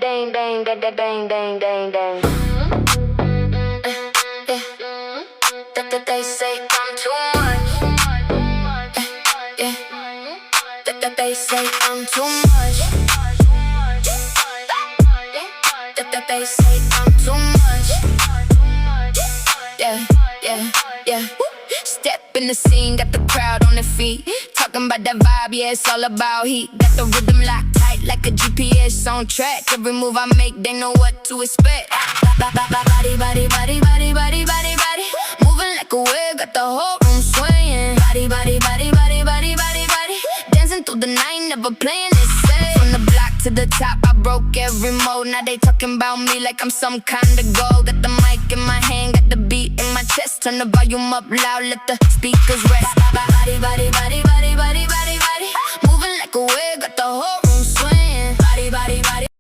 dang dang dang dang dang dang dang dang. They say I'm too much. They say I'm too much. They say I'm too much. Yeah. Step in the scene, got the crowd on their feet. Talking about that vibe, yeah, it's all about heat. Got the rhythm locked tight like a GPS on track. Every move I make, they know what to expect. Body, body, body, body, body, body, body. Moving like a wave, got the whole room swaying. Body, body, body, body, body, body, body. Dancing through the night, never playing it safe. From the block to the top, I broke every mold. Now they talking about me like I'm some kind of gold. Got the mic in my hand, got the beat in my chest. Turn the volume up loud, let the speakers rest. Body, body, body, body, body, body, body. Moving like a wave, got the whole